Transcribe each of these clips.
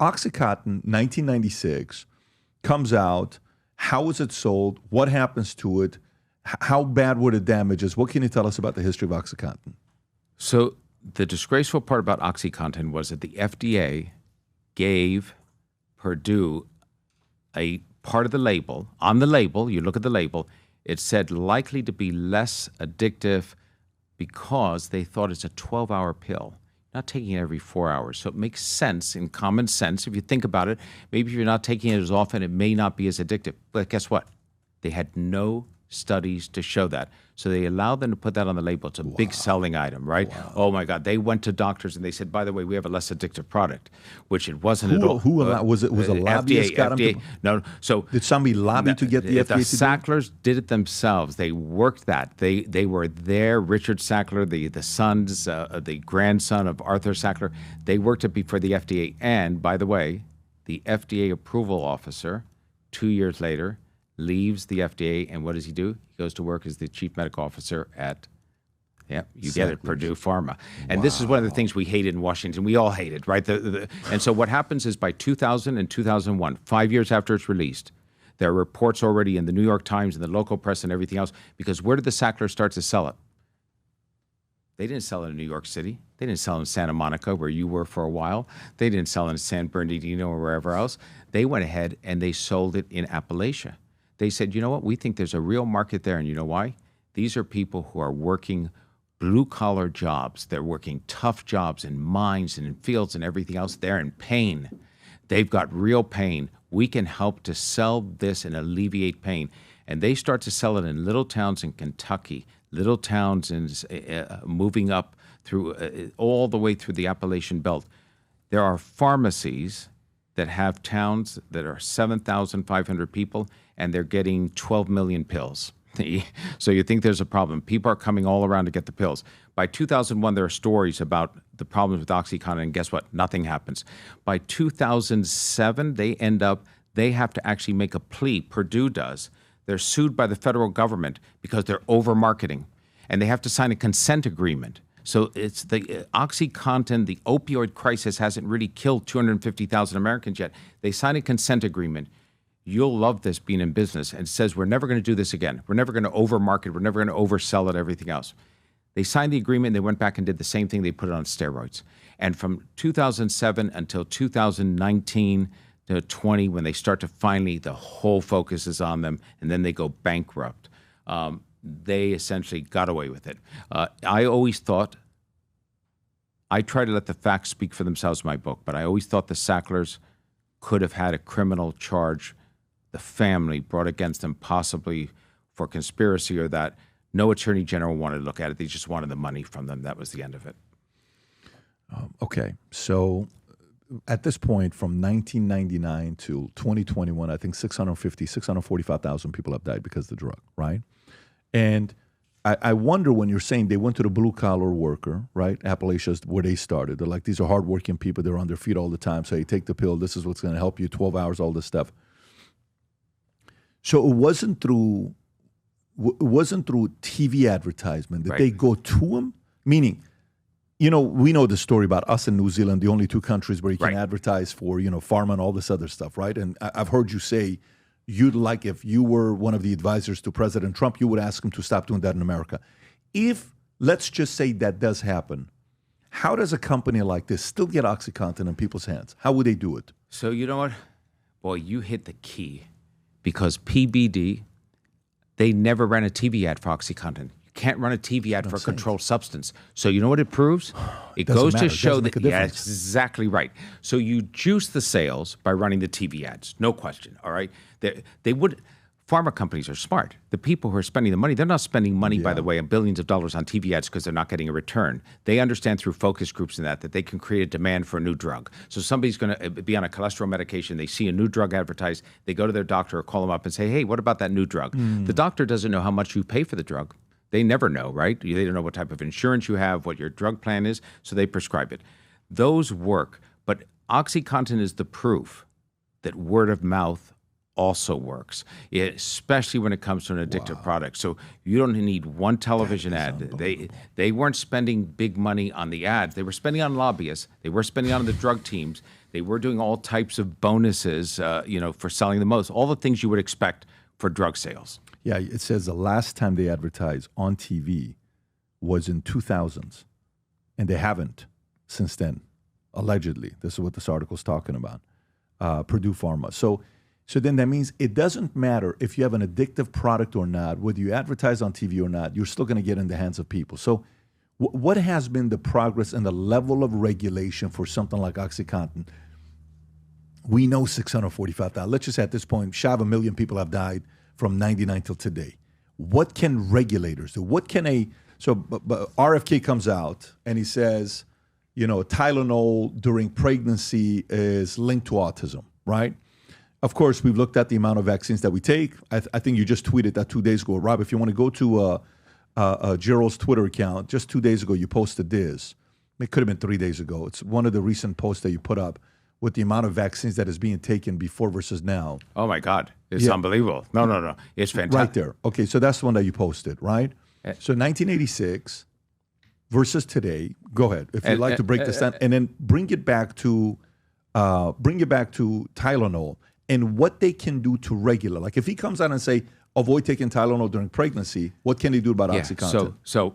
OxyContin, 1996, comes out. How is it sold? What happens to it? How bad were the damages? What can you tell us about the history of OxyContin? So the disgraceful part about OxyContin was that the FDA gave Purdue a part of the label. On the label, you look at the label, it said likely to be less addictive because they thought it's a 12-hour pill, not taking it every 4 hours. So it makes sense in common sense. If you think about it, maybe if you're not taking it as often, it may not be as addictive. But guess what? They had no studies to show that. So they allowed them to put that on the label. It's a big selling item, right? Wow. Oh my God. They went to doctors and they said, by the way, we have a less addictive product, which it wasn't at all. Who was it? Was a lobbyist got FDA, them to, no. So did somebody lobby to get the FDA the Sacklers did it themselves. They worked that. They were there. Richard Sackler, the sons, the grandson of Arthur Sackler, they worked it for the FDA. And by the way, the FDA approval officer, 2 years later, leaves the FDA, and what does he do? He goes to work as the chief medical officer at, you get it, Purdue Pharma. And this is one of the things we hated in Washington. We all hated, right? And so what happens is by 2000 and 2001, 5 years after it's released, there are reports already in the New York Times and the local press and everything else, because where did the Sacklers start to sell it? They didn't sell it in New York City. They didn't sell it in Santa Monica, where you were for a while. They didn't sell it in San Bernardino or wherever else. They went ahead and they sold it in Appalachia. They said, you know what, we think there's a real market there. And you know why? These are people who are working blue-collar jobs. They're working tough jobs in mines and in fields and everything else. They're in pain. They've got real pain. We can help to sell this and alleviate pain. And they start to sell it in little towns in Kentucky, little towns moving up through all the way through the Appalachian Belt. There are pharmacies that have towns that are 7,500 people, and they're getting 12 million pills. So you think there's a problem. People are coming all around to get the pills. By 2001, there are stories about the problems with OxyContin, and guess what? Nothing happens. By 2007, they have to actually make a plea. Purdue does. They're sued by the federal government because they're over-marketing, and they have to sign a consent agreement. So it's the OxyContin, the opioid crisis hasn't really killed 250,000 Americans yet. They sign a consent agreement. You'll love this being in business. And it says, we're never going to do this again. We're never going to overmarket. We're never going to oversell it, everything else. They signed the agreement. And they went back and did the same thing. They put it on steroids. And from 2007 until 2019 to 20, when they start to finally, the whole focus is on them, and then they go bankrupt. They essentially got away with it. I always thought, I try to let the facts speak for themselves in my book, but I always thought the Sacklers could have had a criminal charge, the family brought against them possibly for conspiracy or that. No attorney general wanted to look at it. They just wanted the money from them. That was the end of it. Okay. So at this point, from 1999 to 2021, I think 645,000 people have died because of the drug, right? And I wonder, when you're saying they went to the blue-collar worker, right? Appalachia is where they started. They're like, these are hardworking people. They're on their feet all the time. So you take the pill. This is what's going to help you, 12 hours, all this stuff. So it wasn't through TV advertisement that they go to them? Meaning, you know, we know the story about us and New Zealand, the only two countries where you can advertise for, you know, pharma and all this other stuff, right? And I've heard you say, you'd like, if you were one of the advisors to President Trump, you would ask him to stop doing that in America. If, let's just say that does happen, how does a company like this still get OxyContin in people's hands? How would they do it? So you know what? Boy, you hit the key. Because PBD, they never ran a TV ad for OxyContin. You can't run a TV ad for a controlled substance. So you know what it proves? It goes to show that, yeah, that's exactly right. So you juice the sales by running the TV ads, no question, all right? They would, pharma companies are smart. The people who are spending the money, they're not spending money, by the way, of billions of dollars on TV ads because they're not getting a return. They understand through focus groups and that they can create a demand for a new drug. So somebody's going to be on a cholesterol medication, they see a new drug advertised, they go to their doctor or call them up and say, hey, what about that new drug? The doctor doesn't know how much you pay for the drug. They never know, right? They don't know what type of insurance you have, what your drug plan is, so they prescribe it. Those work, but OxyContin is the proof that word of mouth also works, especially when it comes to an addictive product. So you don't need one television ad. They weren't spending big money on the ads. They were spending on lobbyists. They were spending on the drug teams. They were doing all types of bonuses, for selling the most, all the things you would expect for drug sales. Yeah, it says the last time they advertised on TV was in 2000s, and they haven't since then, allegedly. This is what this article is talking about, Purdue Pharma. So then that means it doesn't matter if you have an addictive product or not, whether you advertise on TV or not, you're still going to get in the hands of people. So what has been the progress and the level of regulation for something like OxyContin? We know 645,000. Let's just say at this point, shy of 1 million people have died from 99 till today. What can regulators do? What can but RFK comes out and he says, Tylenol during pregnancy is linked to autism, right? Of course, we've looked at the amount of vaccines that we take. I think you just tweeted that 2 days ago. Rob, if you want to go to Gerald's Twitter account, just 2 days ago, you posted this. It could have been 3 days ago. It's one of the recent posts that you put up with the amount of vaccines that is being taken before versus now. Oh, my God. It's unbelievable. No. It's fantastic. Right there. Okay, so that's the one that you posted, right? So 1986 versus today. Go ahead. If you'd like to break this down. And then bring it back to Tylenol and what they can do to regulate. Like if he comes out and say, avoid taking Tylenol during pregnancy, what can they do about OxyContin?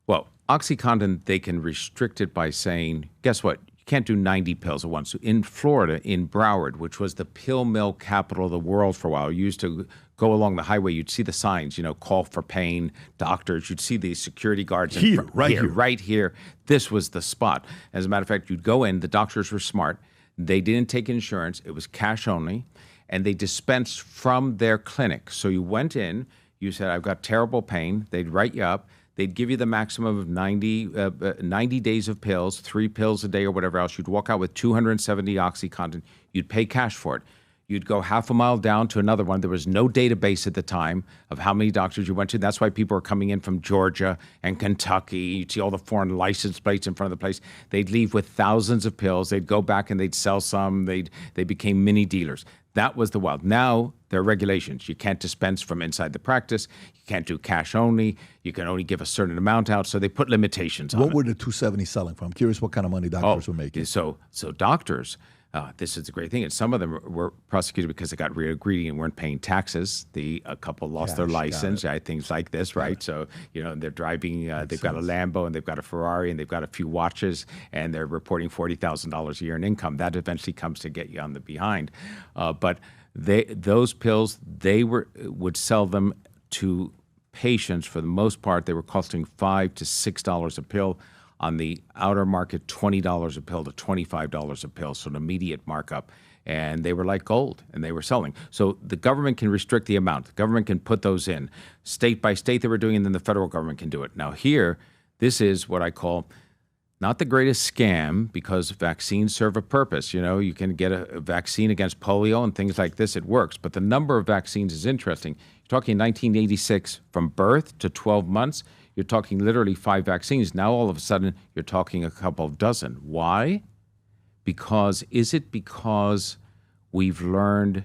Well, OxyContin, they can restrict it by saying, guess what? Can't do 90 pills at once. In Florida, in Broward, which was the pill mill capital of the world for a while, you used to go along the highway, you'd see the signs, call for pain, doctors, you'd see the security guards right here. This was the spot. As a matter of fact, you'd go in, the doctors were smart. They didn't take insurance. It was cash only, and they dispensed from their clinic. So you went in, you said, I've got terrible pain. They'd write you up. They'd give you the maximum of 90 days of pills, 3 pills a day or whatever else. You'd walk out with 270 OxyContin. You'd pay cash for it. You'd go half a mile down to another one. There was no database at the time of how many doctors you went to. That's why people were coming in from Georgia and Kentucky. You'd see all the foreign license plates in front of the place. They'd leave with thousands of pills. They'd go back and they'd sell some. They became mini dealers. That was the wild. Now there are regulations. You can't dispense from inside the practice. You can't do cash only. You can only give a certain amount out. So they put limitations on it. What were the 270 selling for? I'm curious what kind of money doctors were making. So doctors, this is a great thing. And some of them were prosecuted because they got real greedy and weren't paying taxes. A couple lost their license, things like this, right? So, they're driving, they've got a Lambo and they've got a Ferrari and they've got a few watches and they're reporting $40,000 a year in income. That eventually comes to get you on the behind. But those pills, they would sell them to patients. For the most part, they were costing $5 to $6 a pill. On the outer market, $20 a pill to $25 a pill, so an immediate markup. And they were like gold, and they were selling. So the government can restrict the amount. The government can put those in. State by state they were doing, and then the federal government can do it. Now here, this is what I call not the greatest scam, because vaccines serve a purpose. You can get a vaccine against polio and things like this. It works. But the number of vaccines is interesting. You're talking 1986, from birth to 12 months, you're talking literally 5 vaccines. Now, all of a sudden, you're talking a couple of dozen. Why? Because we've learned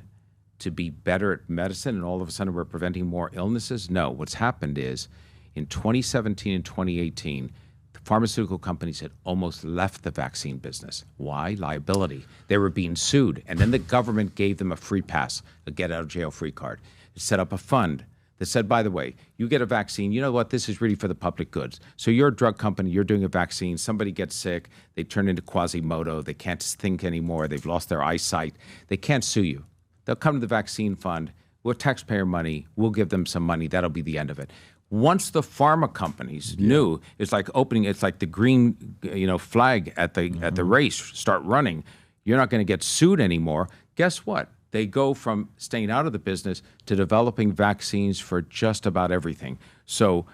to be better at medicine and all of a sudden we're preventing more illnesses? No. What's happened is in 2017 and 2018, the pharmaceutical companies had almost left the vaccine business. Why? Liability. They were being sued. And then the government gave them a free pass, a get-out-of-jail-free card. It set up a fund that said, by the way, you get a vaccine, you know what, this is really for the public goods. So you're a drug company, you're doing a vaccine, somebody gets sick, they turn into Quasimodo, they can't think anymore, they've lost their eyesight, they can't sue you. They'll come to the vaccine fund, with taxpayer money, we'll give them some money, that'll be the end of it. Once the pharma companies knew, it's like the green flag at the race, start running, you're not going to get sued anymore. Guess what? They go from staying out of the business to developing vaccines for just about everything. So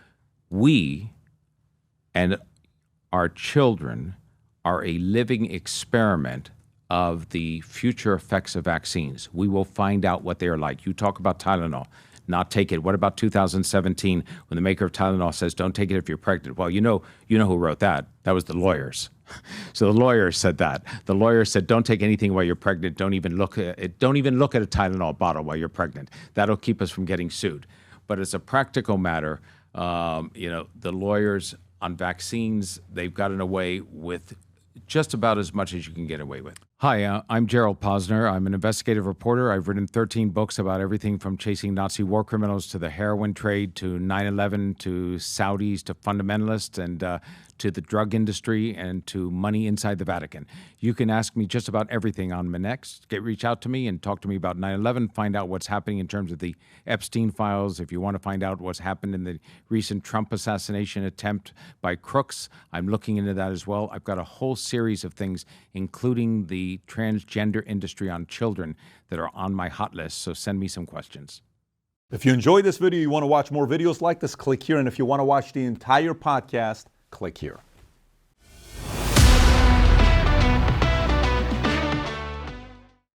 we and our children are a living experiment of the future effects of vaccines. We will find out what they are like. You talk about Tylenol, not take it. What about 2017 when the maker of Tylenol says, don't take it if you're pregnant? Well, you know who wrote that. That was the lawyers. So the lawyers said that. The lawyers said, don't take anything while you're pregnant. Don't even look at it. Don't even look at a Tylenol bottle while you're pregnant. That'll keep us from getting sued. But as a practical matter, the lawyers on vaccines, they've gotten away with just about as much as you can get away with. Hi, I'm Gerald Posner. I'm an investigative reporter. I've written 13 books about everything from chasing Nazi war criminals to the heroin trade to 9/11 to Saudis to fundamentalists and to the drug industry and to money inside the Vatican. You can ask me just about everything on my next. Reach out to me and talk to me about 9/11. Find out what's happening in terms of the Epstein files. If you want to find out what's happened in the recent Trump assassination attempt by crooks, I'm looking into that as well. I've got a whole series of things, including the transgender industry on children, that are on my hot list. So send me some questions. If you enjoyed this video, you want to watch more videos like this, click here. And if you want to watch the entire podcast, click here.